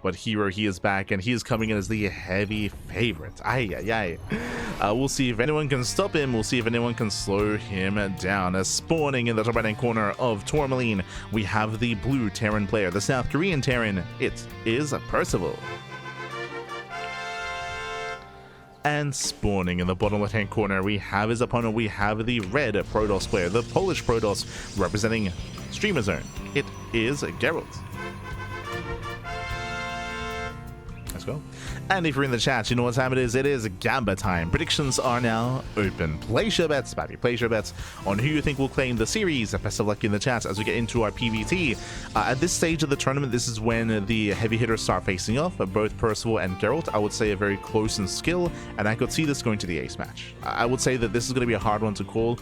But Hero, he is back, and he is coming in as the heavy favorite. We'll see if anyone can stop him. We'll see if anyone can slow him down. Spawning in the top right-hand corner of Tourmaline, we have the blue Terran player, the South Korean Terran. It is Percival. And spawning in the bottom left-hand corner, we have his opponent. We have the red Protoss player, the Polish Protoss, representing Streamer Zone. It is Gerald. Let's go. And if you're in the chat, you know what time it is. It is Gamba time. Predictions are now open. Place your bets, baby. Place your bets on who you think will claim the series. Best of luck in the chat as we get into our PvT. At this stage of the tournament, this is when the heavy hitters start facing off. Both Percival and Gerald, I would say, are very close in skill, and I could see this going to the ace match. I would say that this is going to be a hard one to call.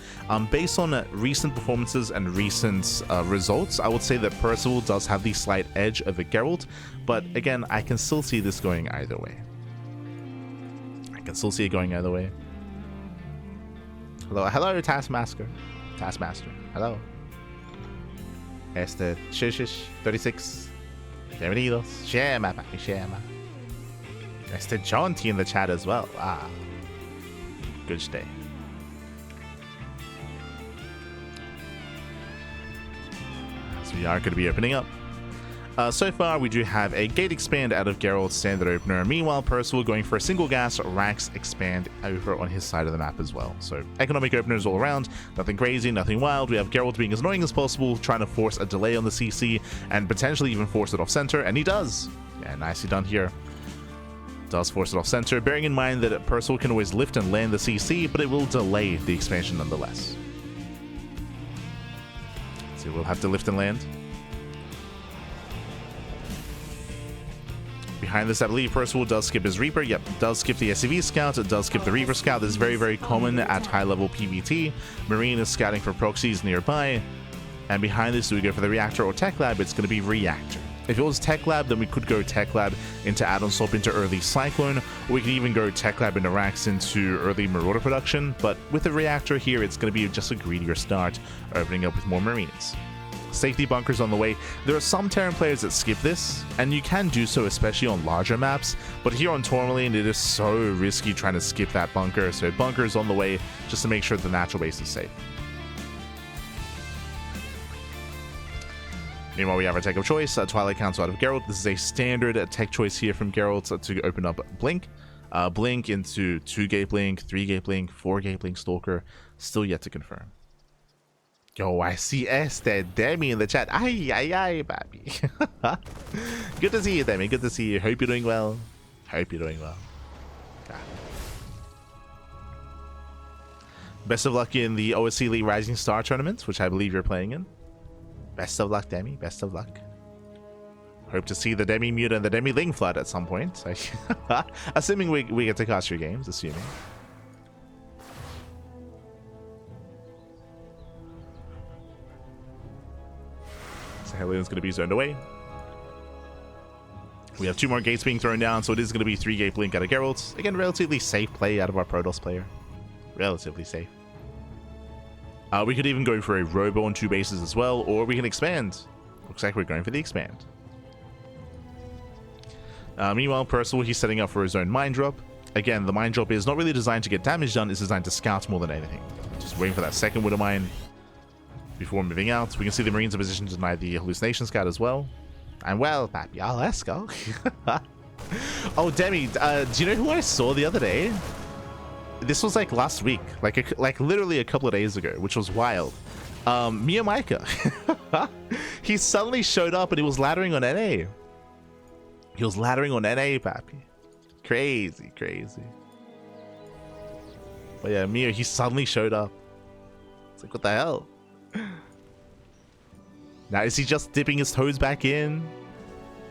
Based on recent performances and recent results, I would say that Percival does have the slight edge over Gerald, but again, I can still see this going either way. I can still see it going either way. Hello, Taskmaster. Hello. Shush, 36. Bienvenidos. Shema, papi, shema. John T in the chat as well. Good day. So we are going to be opening up. So far, we do have a gate expand out of Gerald's standard opener. Meanwhile, Percival going for a single gas Rax expand over on his side of the map as well. So economic openers all around. Nothing crazy, nothing wild. We have Gerald being as annoying as possible, trying to force a delay on the CC and potentially even force it off center, and he does. Yeah, nicely done here. Does force it off center, bearing in mind that Percival can always lift and land the CC, but it will delay the expansion nonetheless. So we'll have to lift and land. Behind this, I believe Percival does skip his Reaper. Yep, does skip the SCV Scout. It does skip the Reaper Scout. This is very, very common at high-level PvT. Marine is scouting for proxies nearby. And behind this, do we go for the Reactor or Tech Lab? It's going to be Reactor. If it was Tech Lab, then we could go Tech Lab into add-on swap into early Cyclone. Or we can even go Tech Lab into Rax into early Marauder production. But with the Reactor here, it's going to be just a greedier start, opening up with more Marines. Safety bunkers on the way. There are some Terran players that skip this, and you can do so especially on larger maps, but here on Tourmaline it is so risky trying to skip that bunker, so bunkers on the way just to make sure the natural base is safe. Meanwhile, we have our tech of choice, Twilight Council out of Gerald. This is a standard tech choice here from Gerald to open up Blink. Blink into 2-gate Blink, 3-gate Blink, 4-gate Blink Stalker, still yet to confirm. Yo, I see Demi in the chat. Ay, baby. Good to see you, Demi. Good to see you. Hope you're doing well. Hope you're doing well. God. Best of luck in the OSC League Rising Star tournament, which I believe you're playing in. Best of luck, Demi. Best of luck. Hope to see the Demi Mute and the Demi Ling Flood at some point. Assuming we get to cast your games, assuming. Hellion's going to be zoned away. We have 2 more gates being thrown down, so it is going to be 3-gate Blink out of Gerald. Again, relatively safe play out of our Protoss player. Relatively safe. We could even go for a Robo on 2 bases as well, or we can expand. Looks like we're going for the expand. Meanwhile, Percival, he's setting up for his own mine drop. Again, the mine drop is not really designed to get damage done, it's designed to scout more than anything. Just waiting for that second Widow Mine before moving out. We can see the Marines are positioned to deny the Hallucination Scout as well. And well, papi, let's go. Oh, Demi, do you know who I saw the other day? This was like last week, like literally a couple of days ago, which was wild. Mia Micah. He suddenly showed up and he was laddering on NA. He was laddering on NA, papi. Crazy. But yeah, Mia, he suddenly showed up. It's like, what the hell? Now, is he just dipping his toes back in?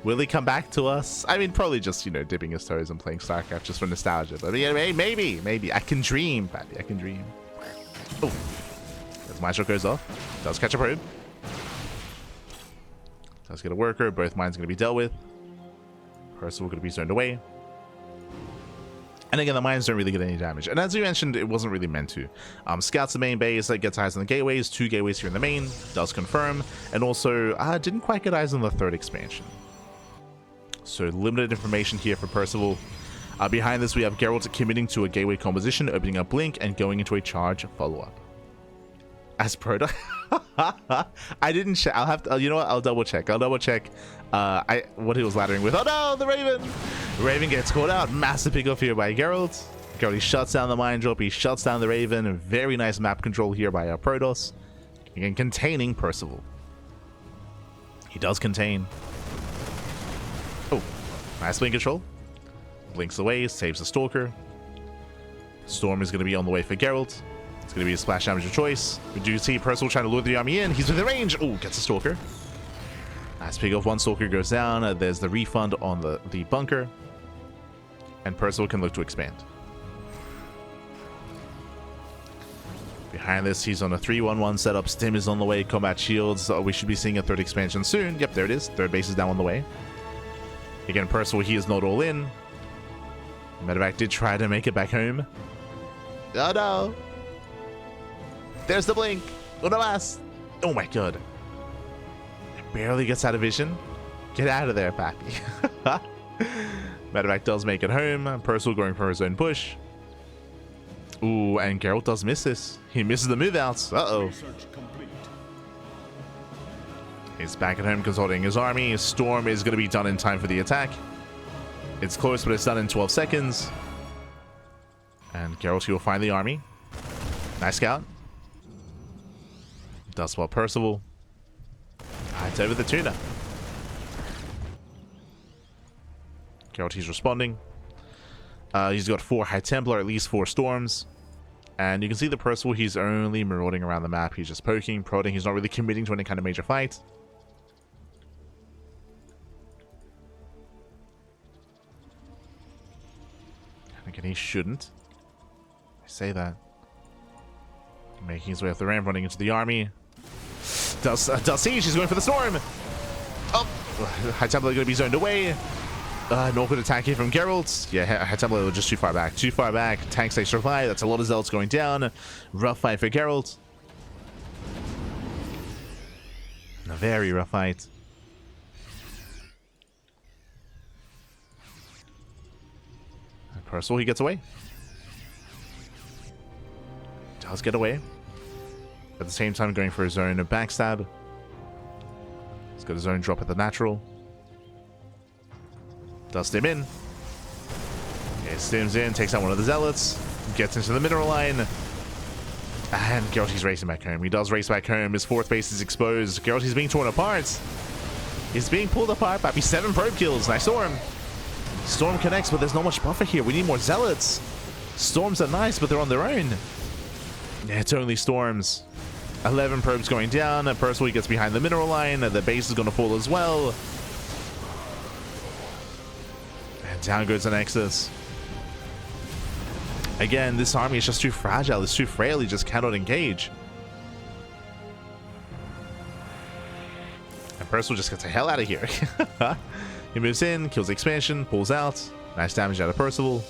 Will he come back to us? I mean, probably just, you know, dipping his toes and playing StarCraft just for nostalgia. But yeah, maybe. I can dream, papi. I can dream. Oh, as my shot goes off. Does catch a probe. Does get a worker. Both mines going to be dealt with. Percival going to be zoned away. And again, the mines don't really get any damage. And as we mentioned, it wasn't really meant to. Scouts the main base, that gets eyes on the gateways. 2 gateways here in the main, does confirm. And also, didn't quite get eyes on the 3rd expansion. So limited information here for Percival. Behind this, we have Gerald committing to a gateway composition, opening up Blink, and going into a charge follow-up. As Proto. I didn't check. I'll have to, you know what? I'll double check. What he was laddering with. Oh no, the Raven! Raven gets caught out. Massive pickoff here by Gerald. Gerald, he shuts down the mine drop. He shuts down the Raven. Very nice map control here by Protoss. Again, containing Percival. He does contain. Oh, nice blink control. Blinks away, saves the Stalker. Storm is going to be on the way for Gerald. It's going to be a splash damage of choice. We do see Percival trying to lure the army in. He's within range. Oh, gets a Stalker. Nice pick off. One Stalker goes down. There's the refund on the bunker. And Percival can look to expand. Behind this, he's on a 3-1-1 setup. Stim is on the way. Combat shields. We should be seeing a third expansion soon. Yep, there it is. Third base is down on the way. Again, Percival, he is not all in. Medevac did try to make it back home. Oh no! There's the blink! Uno más! Oh my god. It barely gets out of vision. Get out of there, Pappy. Medevac does make it home. Percival going for his own push. Ooh, and Gerald does miss this. He misses the move outs. Uh-oh. He's back at home consulting his army. Storm is going to be done in time for the attack. It's close, but it's done in 12 seconds. And Gerald, he will find the army. Nice scout. Does well Percival. It's over the tuna. Gerald, he's responding. He's got 4 High Templar, at least 4 Storms. And you can see the Percival, he's only marauding around the map. He's just poking, prodding. He's not really committing to any kind of major fight. Again, he shouldn't. I say that. Making his way up the ramp, running into the army. Does siege, he's going for the storm. Oh, High Templar going to be zoned away. An awkward attack here from Gerald. Yeah, High Templar just too far back. Too far back. Tanks they survive. That's a lot of zealots going down. Rough fight for Gerald. A very rough fight. Percival, he gets away. Does get away. At the same time, going for his own backstab. He's got his own drop at the natural. Does stim in. Yeah, stims in, takes out one of the zealots. Gets into the mineral line. And Gerald, he's racing back home. He does race back home. His 4th base is exposed. Gerald, he's being torn apart. He's being pulled apart. Bappy, 7 probe kills. Nice Storm. Storm connects, but there's not much buffer here. We need more zealots. Storms are nice, but they're on their own. Yeah, it's only Storms. 11 probes going down. Percival gets behind the mineral line. The base is going to fall as well. And down goes the Nexus. Again, this army is just too fragile. It's too frail. He just cannot engage. And Percival just gets the hell out of here. He moves in, kills the expansion, pulls out. Nice damage out of Percival.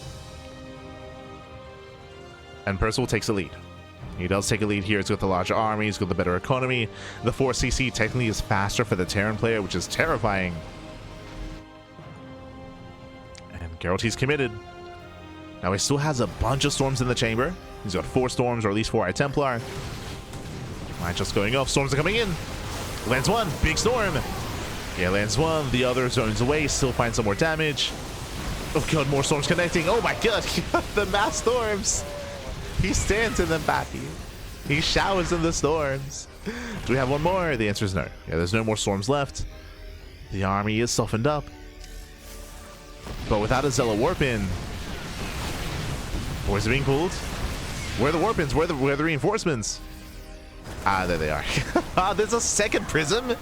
And Percival takes the lead. He does take a lead here. He's got the larger army. He's got the better economy. The 4CC technically is faster for the Terran player, which is terrifying. And Gerald, he's committed. Now he still has a bunch of Storms in the chamber. He's got 4 Storms, or at least 4 High Templar. Mine just going off. Storms are coming in. Lands 1. Big Storm. Yeah, lands 1. The other zones away. Still finds some more damage. Oh god, more Storms connecting. Oh my god. The mass Storms. He stands in them, Pappy. He showers in the Storms. Do we have one more? The answer is no. Yeah, there's no more Storms left. The army is softened up. But without a Zealot Warp in. Boys are being pulled. Where are the warp ins? Where are the reinforcements? Ah, there they are. Ah, there's a 2nd prism.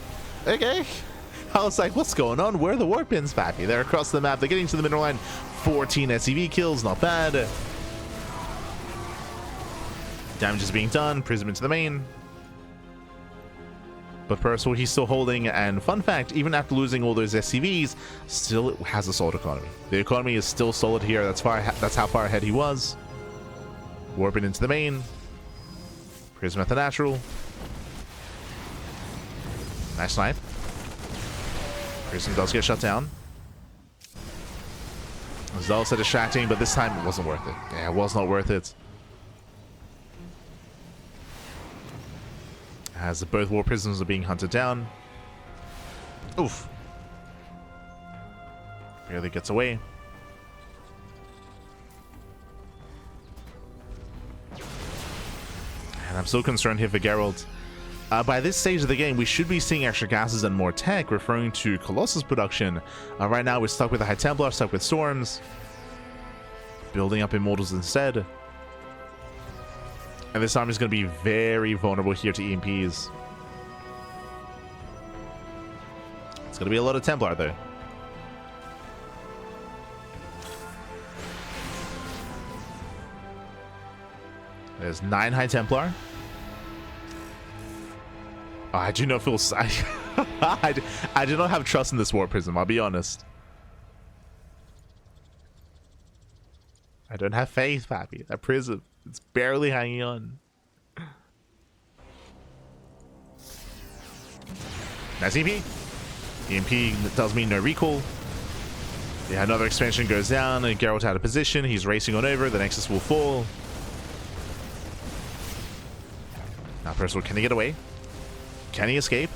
Okay. I was like, what's going on? Where are the warp ins, Pappy? They're across the map. They're getting to the middle line. 14 SCV kills. Not bad. Damage is being done. Prism into the main. But Percival, he's still holding. And fun fact, even after losing all those SCVs, still has a solid economy. The economy is still solid here. That's how far ahead he was. Warping into the main. Prism at the natural. Nice snipe. Prism does get shut down. was also distracting, but this time it wasn't worth it. Yeah, it was not worth it. As both war prisoners are being hunted down. Oof. Barely gets away. And I'm so concerned here for Gerald. By this stage of the game, we should be seeing extra gases and more tech, referring to Colossus production. Right now, we're stuck with the High Templar, stuck with Storms. Building up Immortals instead. And this army is going to be very vulnerable here to EMPs. It's going to be a lot of Templar, though. There's 9 High Templar. Oh, I do not feel... I do not have trust in this War Prism, I'll be honest. I don't have faith, Pappy. That Prism, it's barely hanging on. Nice EMP. EMP does mean no recall. Yeah, another expansion goes down, and Gerald out of position. He's racing on over. The Nexus will fall. Now, Percival, can he get away? Can he escape?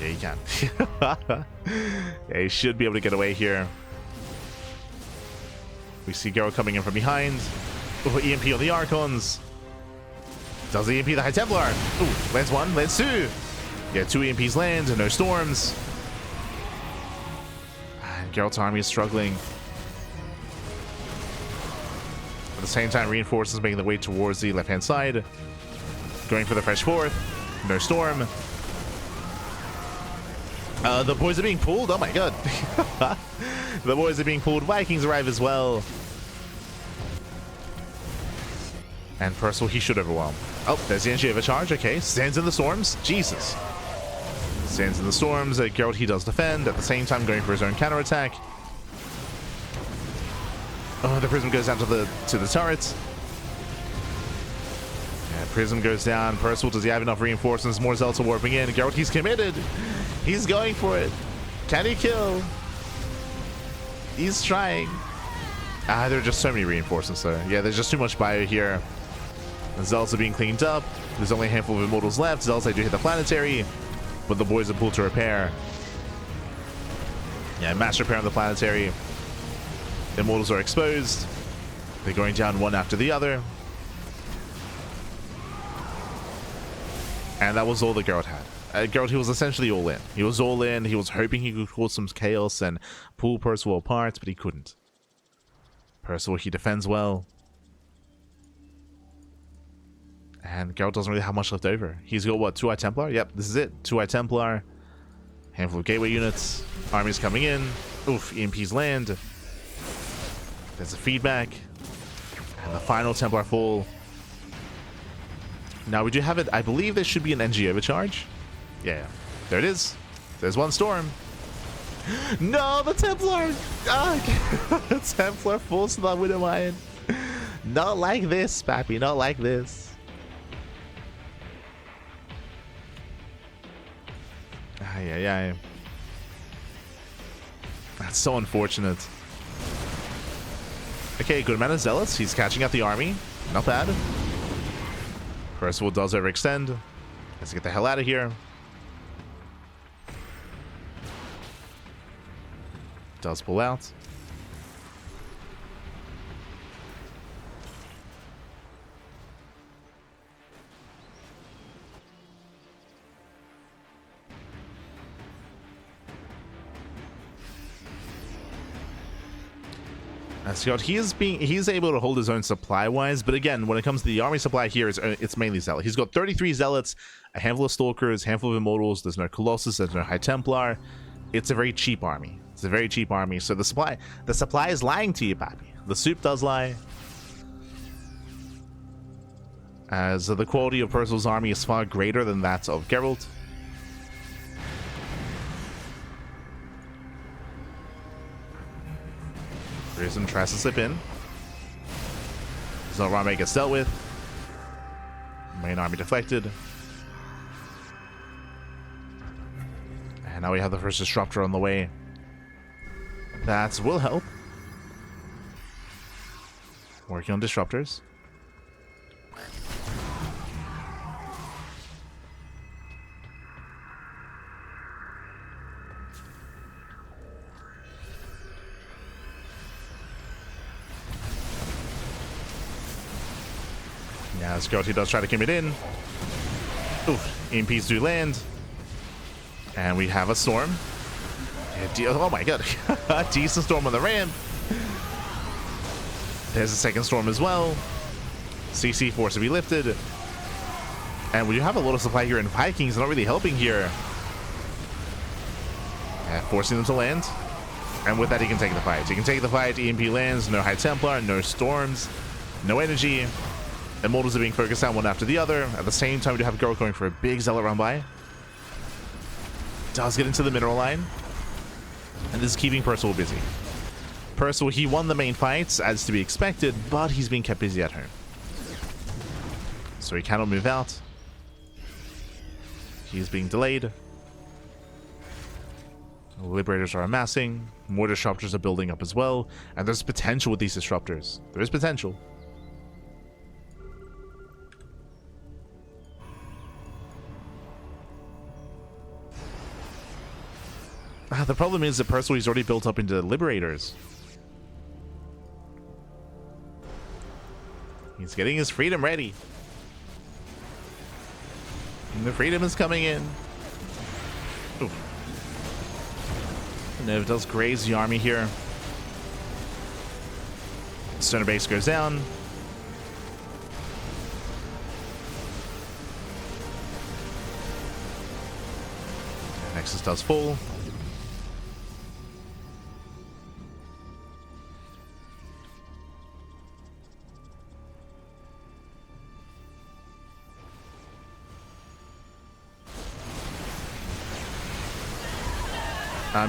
Yeah, he can. Yeah, he should be able to get away here. We see Gerald coming in from behind. Oh, EMP on the Archons. Does the EMP the High Templar? Ooh, lands 1, lands 2. Yeah, 2 EMPs land, no Storms. And Gerald's army is struggling. At the same time, reinforcements making their way towards the left-hand side. Going for the fresh 4th. No Storm. The boys are being pulled. Oh my god. The boys are being pulled. Vikings arrive as well. And Percival, he should overwhelm. Oh, there's the energy overcharge. Okay, stands in the Storms. Jesus. Stands in the Storms. Gerald, he does defend. At the same time, going for his own counterattack. Oh, the Prism goes down to the turret. Prism goes down. Percival, does he have enough reinforcements? More Zealots are warping in. Gerald, he's committed. He's going for it. Can he kill? He's trying. There are just so many reinforcements though. Yeah, there's just too much bio here. The Zealots are being cleaned up. There's only a handful of Immortals left. Zealots, they do hit the Planetary, but the boys are pulled to repair. Yeah, mass repair on the Planetary. Immortals are exposed. They're going down one after the other. And that was all that Gerald had. Gerald, he was essentially all in. He was all in. He was hoping he could cause some chaos and pull Percival apart, but he couldn't. Percival, he defends well. And Gerald doesn't really have much left over. He's got, what, 2 High Templar? Yep, this is it. 2 High Templar. Handful of Gateway units. Armies coming in. Oof, EMPs land. There's a feedback. And the final Templar fall. Now we do have it. I believe there should be an NG overcharge. Yeah, there it is. There's 1 Storm. No, the Templar! Ah, the Templar falls to the Widow Iron. Not like this, Pappy. Not like this. Yeah. That's so unfortunate. Okay, good amount of Zealots. He's catching up the army. Not bad. Percival does overextend. Let's get the hell out of here. Does pull out. Scott, he's able to hold his own supply-wise, but again, when it comes to the army supply here, it's mainly Zealot. He's got 33 Zealots, a handful of Stalkers, a handful of Immortals. There's no Colossus, there's no High Templar. It's a very cheap army. It's a very cheap army. So the supply is lying to you, Pappy. The soup does lie. As the quality of Percival's army is far greater than that of Gerald. Prism tries to slip in. Zalrame gets dealt with. Main army deflected. And now we have the first disruptor on the way. That will help. Working on disruptors. Yeah, as Gerald does try to commit in. Oof, EMPs do land. And we have a storm. Oh my god. Decent storm on the ramp. There's a second storm as well. CC force to be lifted. And we have a lot of supply here in Vikings, not really helping here. Forcing them to land. And with that, he can take the fight. He can take the fight. EMP lands. No High Templar. No storms. No energy. Immortals are being focused on one after the other. At the same time, we do have Gerald going for a big Zealot run by. Does get into the mineral line. And this is keeping Percival busy. Percival, he won the main fights, as to be expected, but he's being kept busy at home. So he cannot move out. He's being delayed. Liberators are amassing. More disruptors are building up as well. And there's potential with these disruptors. There is potential. The problem is that Percival is already built up into the Liberators. He's getting his freedom ready. And the freedom is coming in. Ooh. Nova does graze the army here. Stoner base goes down. Nexus does fall.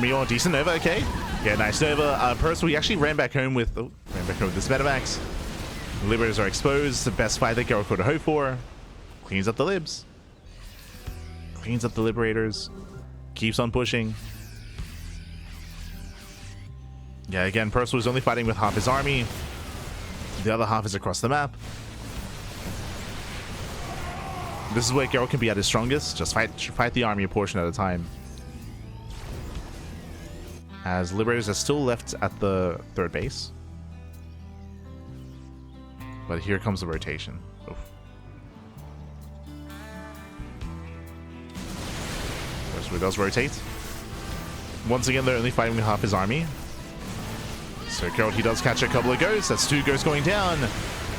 Meteor, decent Nova, okay. Yeah, nice Nova. Percival, he actually ran back home with this Metamax. Liberators are exposed. The best fight that Gerald could hope for. Cleans up the Libs. Cleans up the Liberators. Keeps on pushing. Yeah, again, Percival is only fighting with half his army. The other half is across the map. This is where Gerald can be at his strongest. Just fight the army a portion at a time. As Liberators are still left at the third base. But here comes the rotation. Oof. Percival does rotate. Once again, they're only fighting with half his army. So Gerald, he does catch a couple of ghosts. That's 2 ghosts going down.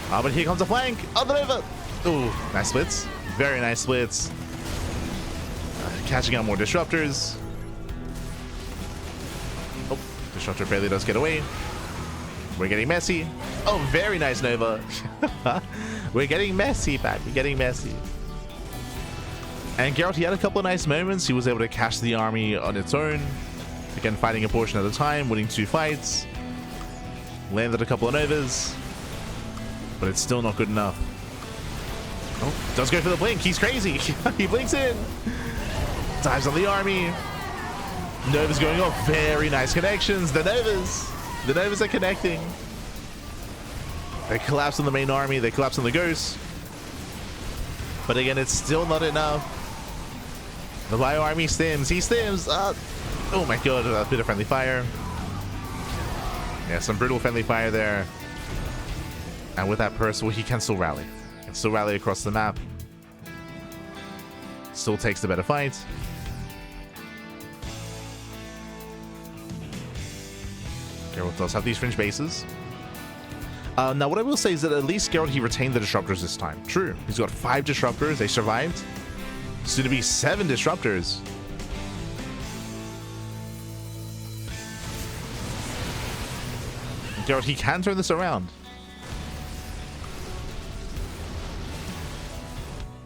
But here comes a flank. Oh, the Nova. Ooh, nice splits. Very nice splits. Catching out more disruptors. Disruptor barely does get away. We're getting messy. Oh, very nice Nova. We're getting messy, Pat. We're getting messy. And Gerald, he had a couple of nice moments. He was able to catch the army on its own. Again, fighting a portion at a time, winning 2 fights. Landed a couple of Novas. But it's still not good enough. Oh, does go for the blink. He's crazy. He blinks in. Dives on the army. Nova's going off. Very nice connections. The Novas are connecting. They collapse on the main army. They collapse on the ghosts. But again, it's still not enough. The bio army stims. He stims. Oh my god, a bit of friendly fire. Yeah, some brutal friendly fire there. And with that Percival, he can still rally. He can still rally across the map. Still takes the better fight. Gerald does have these fringe bases. Now, what I will say is that at least Gerald, he retained the disruptors this time. True. He's got 5 disruptors. They survived. Soon to be 7 disruptors. Gerald, he can turn this around.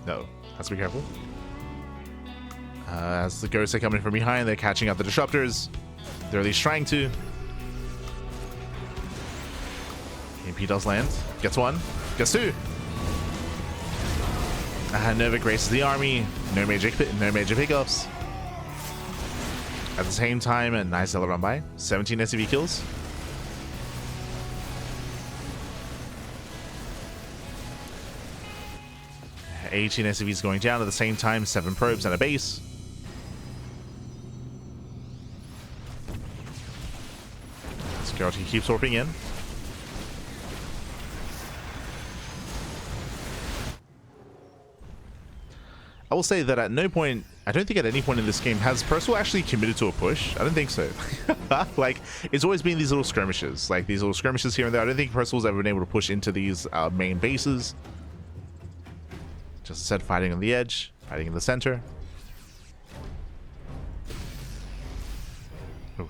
No. Has to be careful. As the ghosts are coming from behind, they're catching up the disruptors. They're at least trying to. EMP does land. Gets 1. Gets 2. Nova graces the army. No major pickups. At the same time, a nice Zealot run by. 17 SCV kills. 18 SCVs going down at the same time, 7 probes and a base. Gerald, he keeps warping in. I will say that at no point, I don't think at any point in this game has Percival actually committed to a push. I don't think so. Like, it's always been these little skirmishes, like these little skirmishes here and there. I don't think Percival's ever been able to push into these main bases. Just said, fighting on the edge, fighting in the center. Oh,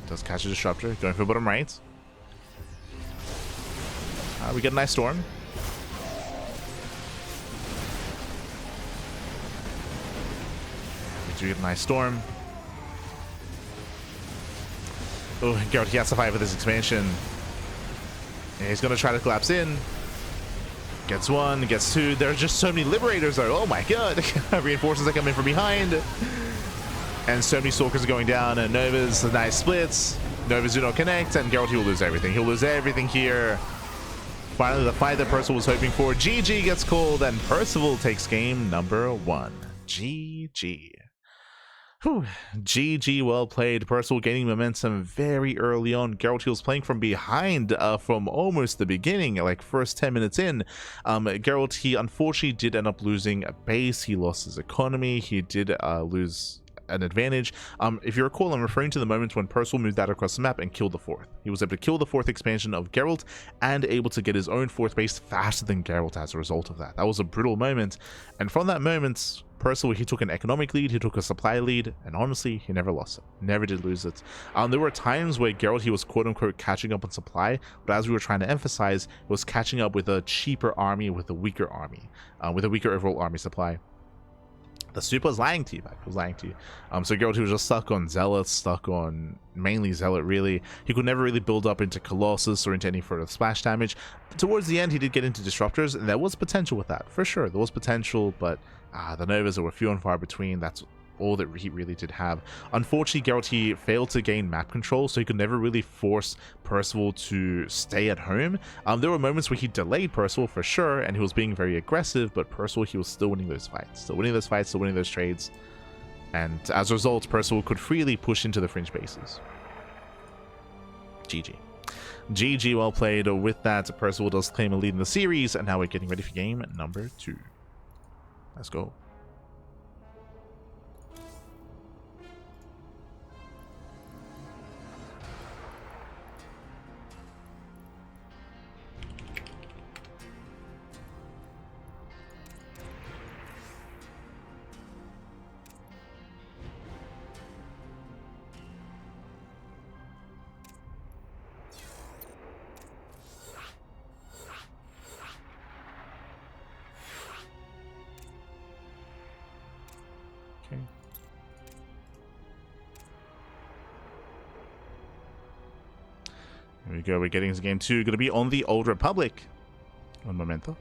does catch a disruptor, going for bottom right. We get a nice storm. We get a nice storm. Oh, Gerald, he has to fight with this expansion. Yeah, he's going to try to collapse in. Gets 1, gets 2. There are just so many liberators though. Oh my god. Reinforcements that come in from behind. And so many stalkers are going down. And Nova's nice splits. Nova's do not connect. And Gerald, he will lose everything. He'll lose everything here. Finally, the fight that Percival was hoping for. GG gets called. And Percival takes game number 1. GG. Whew. GG, well played. Percival gaining momentum very early on. Gerald, he was playing from behind from almost the beginning, like first 10 minutes in. Gerald, he unfortunately did end up losing a base. He lost his economy. He did lose an advantage. If you recall, I'm referring to the moment when Percival moved that across the map and killed the 4th. He was able to kill the 4th expansion of Gerald and able to get his own 4th base faster than Gerald as a result of that. That was a brutal moment. And from that moment, Percival, he took an economic lead, he took a supply lead, and honestly, he never lost it. Never did lose it. There were times where Gerald, he was quote-unquote catching up on supply, but as we were trying to emphasize, it was catching up with a cheaper army, with a weaker army, with a weaker overall army supply. The super was lying to you, back. It was lying to you. So Gerald, he was just stuck on Zealot, stuck on mainly Zealot, really. He could never really build up into Colossus or into any further splash damage. But towards the end, he did get into Disruptors, and there was potential with that, for sure. There was potential, but the Novas were few and far between. That's all that he really did have. Unfortunately, Gerald, he failed to gain map control, so he could never really force Percival to stay at home. There were moments where he delayed Percival for sure, and he was being very aggressive, but Percival, he was still winning those fights, still winning those trades. And as a result, Percival could freely push into the fringe bases. GG. GG, well played. With that, Percival does claim a lead in the series, and now we're getting ready for game number 2. Let's go. Here we go, we're getting into game 2. Gonna be on the Old Republic. Un momento.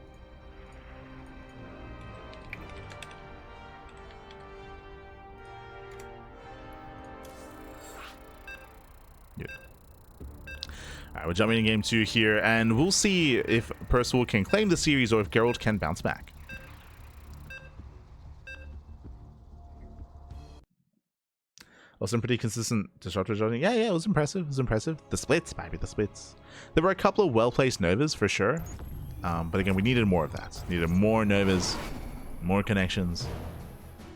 Yeah. Alright, we're jumping in game 2 here, and we'll see if Percival can claim the series or if Gerald can bounce back. Some pretty consistent disruptor joining. Yeah, it was impressive. It was impressive. The splits, maybe the splits. There were a couple of well-placed Novas for sure. But again, we needed more of that. Needed more Novas, more connections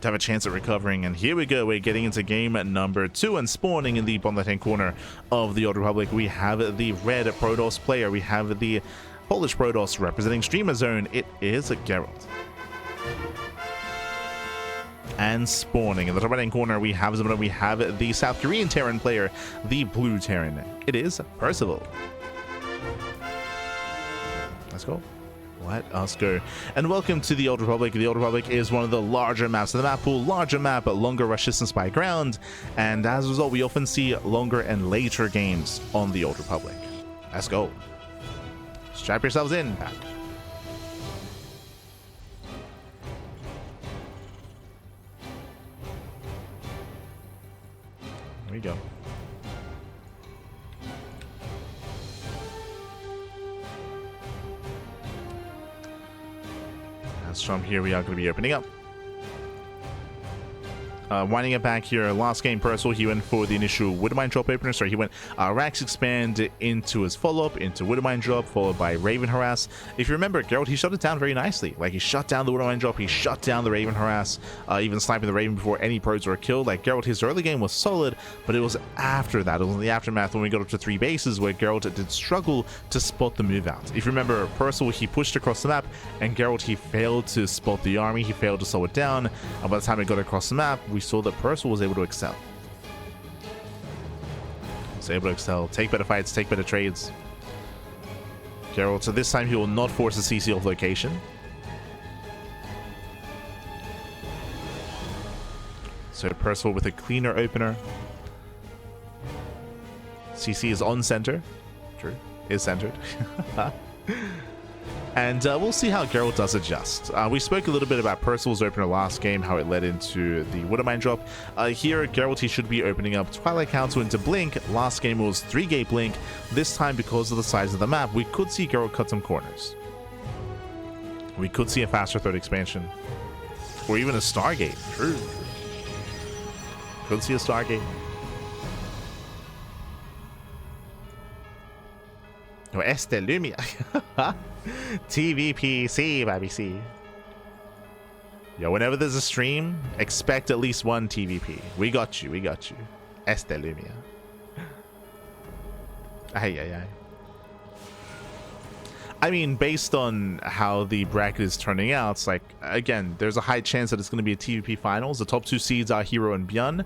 to have a chance at recovering. And here we go. We're getting into game number 2 and spawning in the bottom left-hand corner of the Old Republic. We have the red Protoss player. We have the Polish Protoss representing Streamer Zone. It is Gerald. And spawning in the top right hand corner, we have the South Korean Terran player, the blue Terran. It is Percival. Let's go. Let us go. And welcome to the Old Republic. The Old Republic is one of the larger maps of the map pool. Larger map, but longer rush distance by ground. And as a result, we often see longer and later games on the Old Republic. Let's go. Strap yourselves in. Back. There we go. Last jump here we are going to be opening up. Winding it back here, last game Percival, he went for the initial Widowmine drop opener. Sorry, he went Rax Expand into his follow-up, into Widowmine drop, followed by Raven Harass. If you remember, Gerald, he shut it down very nicely. Like, he shut down the Widowmine drop, he shut down the Raven Harass, even sniping the Raven before any probes were killed. Like, Gerald, his early game was solid, but it was after that, it was in the aftermath when we got up to 3 bases where Gerald did struggle to spot the move out. If you remember, Percival, he pushed across the map, and Gerald, he failed to spot the army, he failed to slow it down, and by the time it got across the map, we saw that Percival was able to excel. Was able to excel, take better fights, take better trades. Gerald, so this time he will not force a CC off location. So Percival with a cleaner opener. CC is on center. True, is centered. And we'll see how Gerald does adjust. We spoke a little bit about Percival's opener last game, how it led into the Widowmine drop. Here, Gerald, he should be opening up Twilight Council into Blink. Last game was 3-gate Blink. This time, because of the size of the map, we could see Gerald cut some corners. We could see a faster third expansion. Or even a Stargate. True. Could see a Stargate. Oh, Este Lumia. TvP, see, baby, see. Yo, whenever there's a stream, expect at least one TvP. We got you, we got you. Este Lumia. Ay, ay, ay. I mean, based on how the bracket is turning out, it's like, again, there's a high chance that it's going to be a TvP finals. The top 2 seeds are Hero and Byun.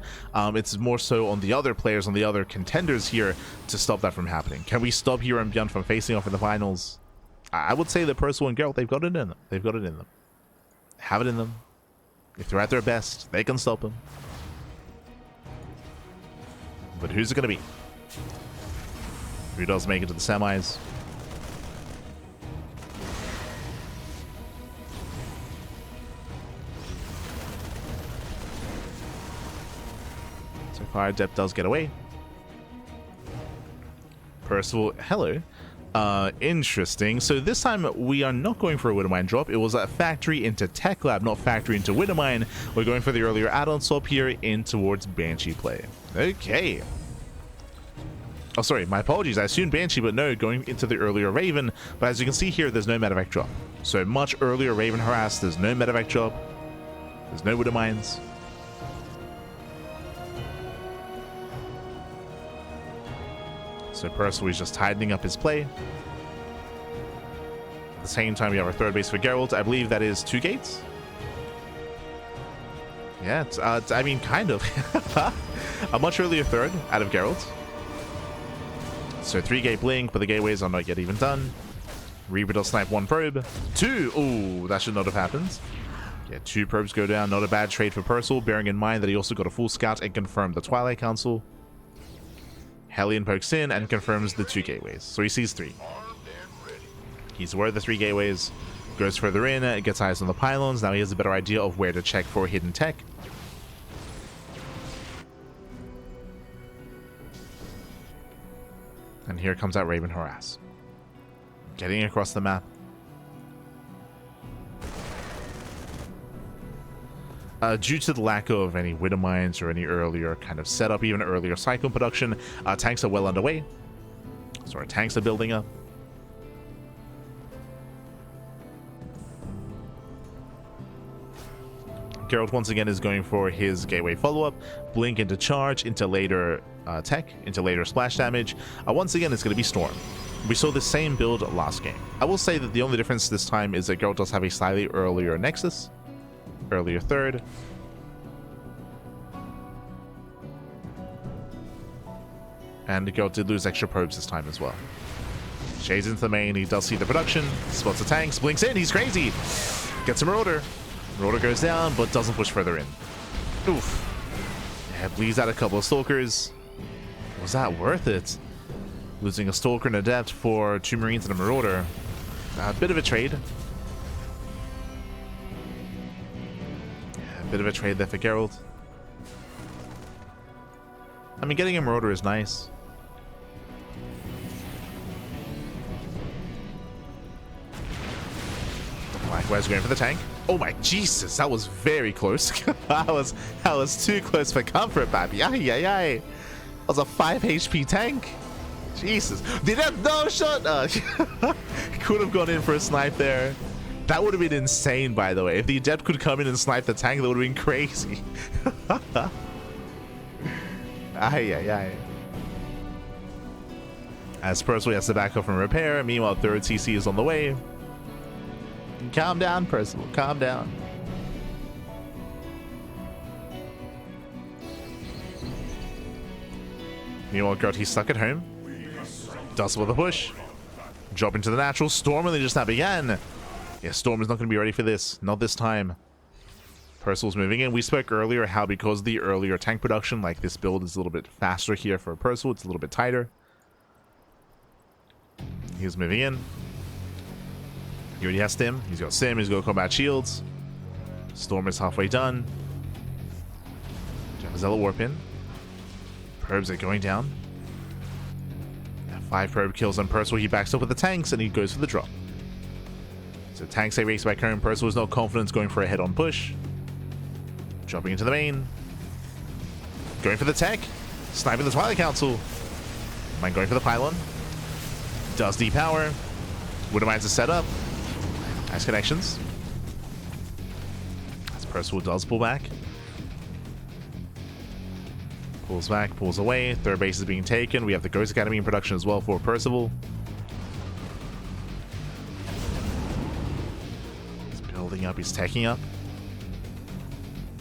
It's more so on the other players, on the other contenders here to stop that from happening. Can we stop Hero and Byun from facing off in the finals? I would say that Percival and Gerald, they've got it in them. They've got it in them. Have it in them. If they're at their best, they can stop them. But who's it going to be? Who does make it to the semis? So far, Adept does get away. Percival, hello. Interesting. So this time we are not going for a Widowmine drop. It was a factory into Tech Lab, not factory into Widowmine. We're going for the earlier add-on swap here in towards Banshee play. Okay. Oh, sorry, my apologies. I assumed Banshee, but no, going into the earlier Raven. But as you can see here, there's no medevac drop. So much earlier Raven Harass, there's no medevac drop. There's no Widowmines. So Percival is just tightening up his play. At the same time, we have our third base for Gerald. I believe that is 2 gates. Yeah, I mean, kind of. A much earlier third out of Gerald. So 3-gate Blink, but the gateways are not yet even done. Reaper does snipe 1 probe. 2! Ooh, that should not have happened. Yeah, 2 probes go down. Not a bad trade for Percival, bearing in mind that he also got a full scout and confirmed the Twilight Council. Hellion pokes in and confirms the 2 gateways. So he sees 3. He's aware of the 3 gateways. Goes further in, gets eyes on the pylons. Now he has a better idea of where to check for hidden tech. And here comes out Raven Harass. Getting across the map. Due to the lack of any Widowmines or any earlier kind of setup, even earlier Cyclone production, tanks are well underway. So our tanks are building up. Gerald once again is going for his gateway follow-up, Blink into charge, into later tech, into later splash damage. Once again, it's going to be Storm. We saw the same build last game. I will say that the only difference this time is that Gerald does have a slightly earlier Nexus. Earlier third. And Gerald did lose extra probes this time as well. Shades into the main, he does see the production, spots the tanks, blinks in, he's crazy! Gets a Marauder. Marauder goes down, but doesn't push further in. Oof. Yeah, bleeds out a couple of Stalkers. Was that worth it? Losing a Stalker and Adept for 2 Marines and a Marauder. A bit of a trade. Bit of a trade there for Gerald. I mean, getting a Marauder is nice. Black Where's going for the tank? Oh my Jesus, that was very close. that was too close for comfort, baby. Ay, ay, ay. That was a 5 HP tank. Jesus. Did that no shot? Could have gone in for a snipe there. That would have been insane, by the way. If the Adept could come in and snipe the tank, that would have been crazy. Ay, ay, ay. As Percival has to back up from repair. Meanwhile, third CC is on the way. Calm down, Percival. Calm down. Meanwhile, Gerald, he's stuck at home. Does with a push. Drop into the natural. Storm only just now began. Yeah, Storm is not going to be ready for this. Not this time. Percival's moving in. We spoke earlier how because of the earlier tank production, like this build is a little bit faster here for Percival. It's a little bit tighter. He's moving in. He already has Stim. He's got Sim. He's got combat shields. Storm is halfway done. Zealot warp in. Probes are going down. 5 probe kills on Percival. He backs up with the tanks and he goes for the drop. So tanks say race back home. Percival is no confidence going for a head-on push. Dropping into the main. Going for the tech. Sniping the Twilight Council. Mind going for the pylon. Does depower. Wouldn't mind to set up. Nice connections. As Percival does pull back. Pulls back, pulls away. Third base is being taken. We have the Ghost Academy in production as well for Percival. He's building up, he's taking up.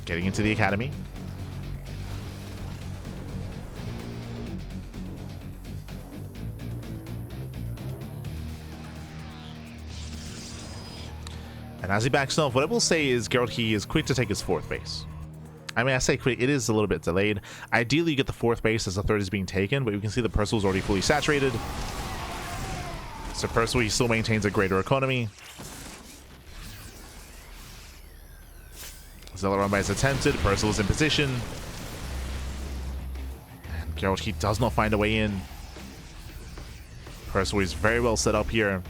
Getting into the academy. And as he backs off, what I will say is Gerald, he is quick to take his 4th base. I mean, I say quick, it is a little bit delayed. Ideally, you get the 4th base as the 3rd is being taken, but you can see the Percival's already fully saturated. So Percival, he still maintains a greater economy. Zealot run by is attempted. Percival's in position. And Gerald, he does not find a way in. Percival is very well set up here.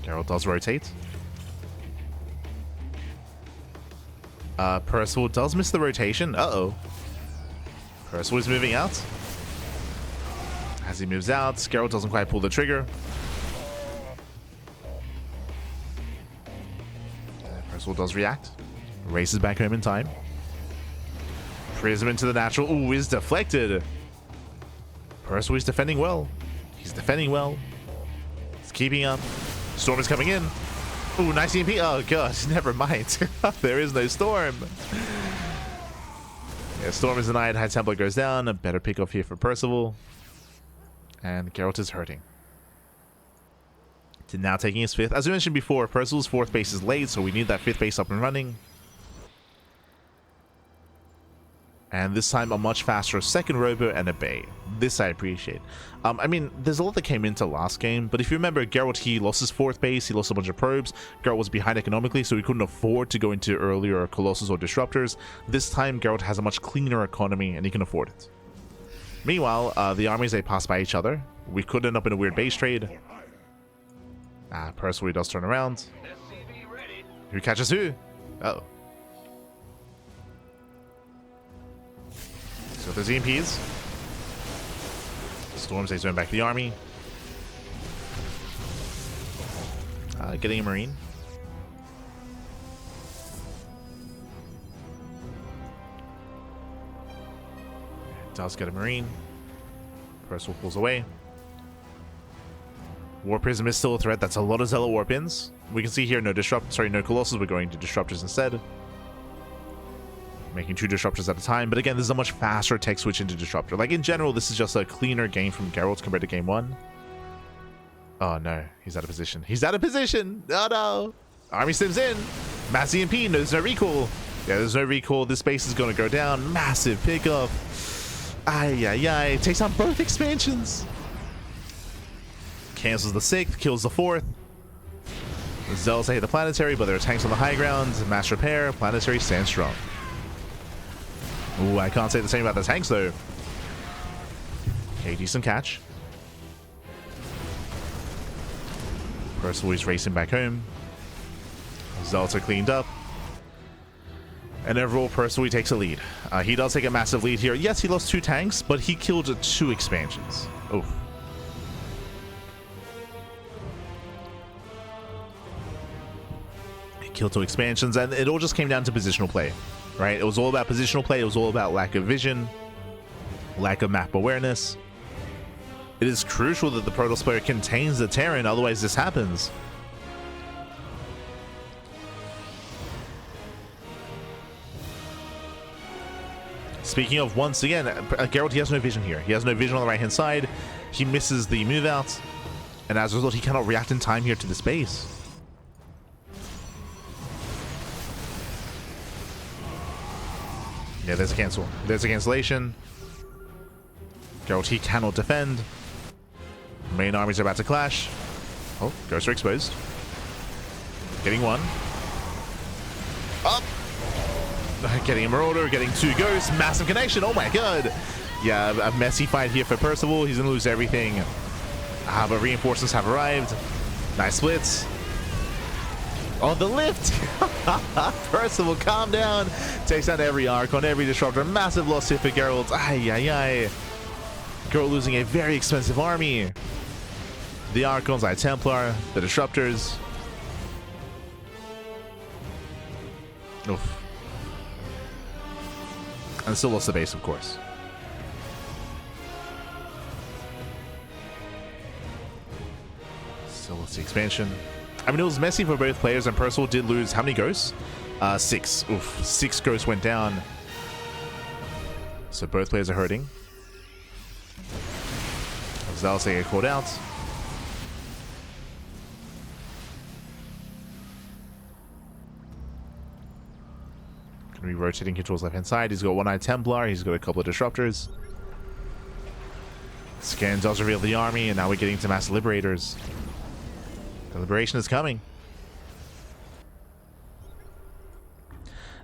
Gerald does rotate. Percival does miss the rotation. Uh-oh. Percival is moving out. As he moves out, Gerald doesn't quite pull the trigger. Percival does react. Races back home in time. Prism into the natural. Ooh, is deflected. Percival is defending well. He's defending well. He's keeping up. Storm is coming in. Ooh, nice EMP. Oh, God. Never mind. There is no Storm. Yeah, Storm is denied. High Templar goes down. A better pick off here for Percival. And Geralt is hurting. Now taking his 5th. As we mentioned before, Percival's 4th base is late, so we need that 5th base up and running. And this time a much faster 2nd robo and a bay. This I appreciate. I mean, there's a lot that came into last game, but if you remember, Geralt, he lost his 4th base, he lost a bunch of probes. Geralt was behind economically, so he couldn't afford to go into earlier Colossus or Disruptors. This time, Geralt has a much cleaner economy, and he can afford it. Meanwhile, the armies, they pass by each other. We could end up in a weird base trade. Percival does turn around. Who catches who? Uh-oh. So there's EMPs. Storm stays going back to the army. Getting a Marine. Does get a Marine. Percival pulls away. War Prism is still a threat. That's a lot of Zealot Warp-ins. We can see here no no Colossus. We're going to Disruptors instead. Making 2 Disruptors at a time. But again, this is a much faster tech switch into Disruptor. Like, in general, this is just a cleaner game from Geralt compared to game 1. Oh, no. He's out of position. He's out of position! Oh, no! Army Sims in! Mass EMP. No, there's no recall. Yeah, there's no recall. This base is going to go down. Massive pickup. Ay, ay, ay. Takes out both expansions. Cancels the 6th. Kills the 4th. The Zealots hit the Planetary, but there are tanks on the high ground. Mass repair. Planetary stands strong. Ooh, I can't say the same about the tanks, though. Okay, decent catch. Percival is racing back home. Zealots are cleaned up. And overall, Percival takes a lead. He does take a massive lead here. Yes, he lost 2 tanks, but he killed 2 expansions. Oh. He killed 2 expansions, and it all just came down to positional play, right? It was all about positional play. It was all about lack of vision, lack of map awareness. It is crucial that the Protoss player contains the Terran, otherwise this happens. Speaking of, once again, Gerald, he has no vision here. He has no vision on the right-hand side. He misses the move out, and as a result, he cannot react in time here to this base. Yeah, there's a cancel. There's a cancellation. Gerald, he cannot defend. Main armies are about to clash. Oh, ghosts are exposed. Getting 1. Up! Getting a Marauder, getting 2 ghosts, massive connection, oh my god. Yeah, a messy fight here for Percival, he's gonna lose everything. But reinforcements have arrived. Nice splits. On the lift! Percival, calm down. Takes down every Archon, every Disruptor, massive loss here for Gerald. Ay, ay, ay. Gerald losing a very expensive army. The Archons, High Templar, the Disruptors. Oof. And still lost the base, of course. Still lost the expansion. I mean, it was messy for both players, and Percival did lose how many ghosts? 6. Oof. 6 ghosts went down. So both players are hurting. Zealots get called out. Gonna be rotating controls left hand side. He's got 1 Eye Templar, he's got a couple of Disruptors. Scan does reveal the army, and now we're getting to Mass Liberators. The liberation is coming.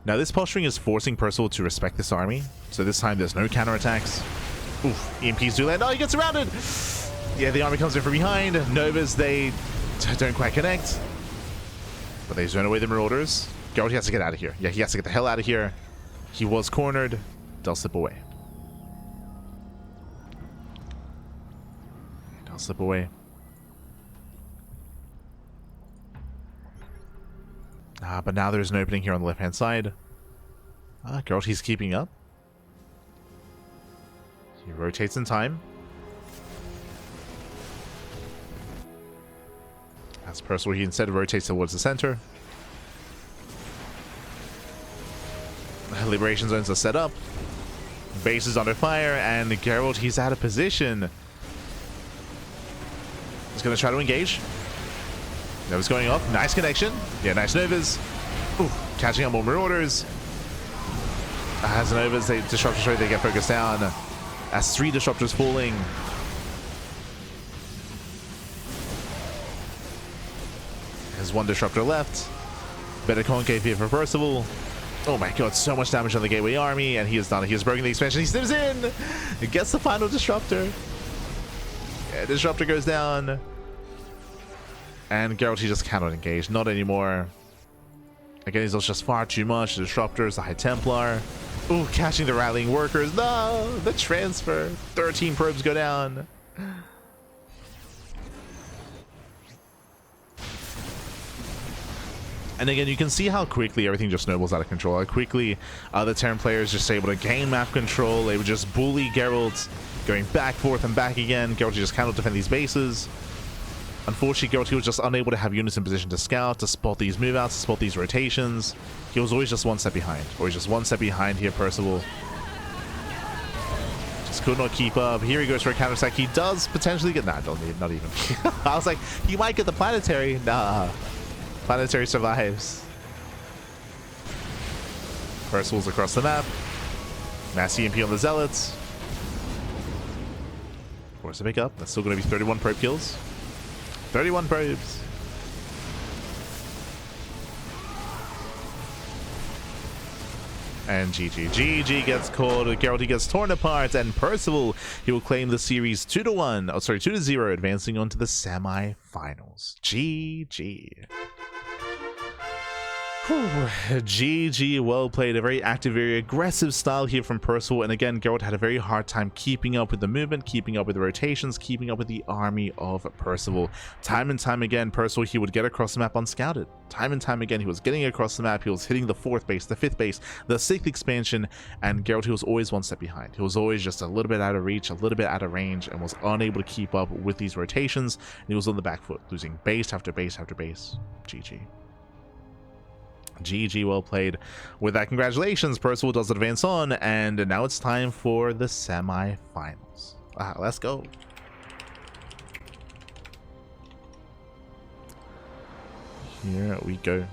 Now this posturing is forcing Percival to respect this army. So this time there's no counterattacks. Oof, EMPs do land. Oh, he gets surrounded! Yeah, the army comes in from behind. Novas, they don't quite connect. But they zone away the Marauders. Gerald, he has to get out of here. Yeah, he has to get the hell out of here. He was cornered. They'll slip away. They'll slip away. But now there's an opening here on the left-hand side. Gerald, he's keeping up. He rotates in time. As Percival, he instead rotates towards the center. Liberation zones are set up. Base is under fire, and Gerald, he's out of position. He's going to try to engage. Nova's going off. Nice connection. Yeah, nice Novas. Ooh, catching up more Marauders. As Novas, they Disruptors rate, they get focused down. As 3 Disruptors falling. There's 1 Disruptor left. Better concave here for Percival. Oh my god, so much damage on the Gateway Army, and he is done. He has broken the expansion. He snips in! He gets the final Disruptor. Yeah, Disruptor goes down. And Gerald, he just cannot engage. Not anymore. Again, he's just far too much. The Disruptors, the High Templar. Ooh, catching the rallying workers. No! The transfer. 13 probes go down. And again, you can see how quickly everything just snowballs out of control. How quickly the Terran players just able to gain map control. They would just bully Gerald, going back, forth, and back again. Gerald just cannot defend these bases. Unfortunately, Gerald, he was just unable to have units in position to scout, to spot these move outs, to spot these rotations. He was always just 1 step behind. Always just 1 step behind here, Percival. Just could not keep up. Here he goes for a counterattack. He does potentially get... Nah, don't need, not even. I was like, he might get the planetary. Nah. Planetary survives. Percival's across the map. Mass EMP on the Zealots. Force to pick up. That's still going to be 31 probe kills. 31 probes. And GG gets called. Gerald, he gets torn apart, and Percival, he will claim the series 2-1. Oh, sorry, 2-0, advancing on to the semi-finals. GG. GG, well played. A very active, very aggressive style here from Percival, and again, Gerald had a very hard time keeping up with the movement, keeping up with the rotations, keeping up with the army of Percival. Time and time again, Percival, he would get across the map unscouted. Time and time again, he was getting across the map, he was hitting the 4th base, the 5th base, the 6th expansion, and Gerald, he was always one step behind. He was always just a little bit out of reach, a little bit out of range, and was unable to keep up with these rotations, and he was on the back foot, losing base after base after base. GG. GG, well played. With that, congratulations, Percival does advance on, and now it's time for the semi-finals. Let's go. Here we go.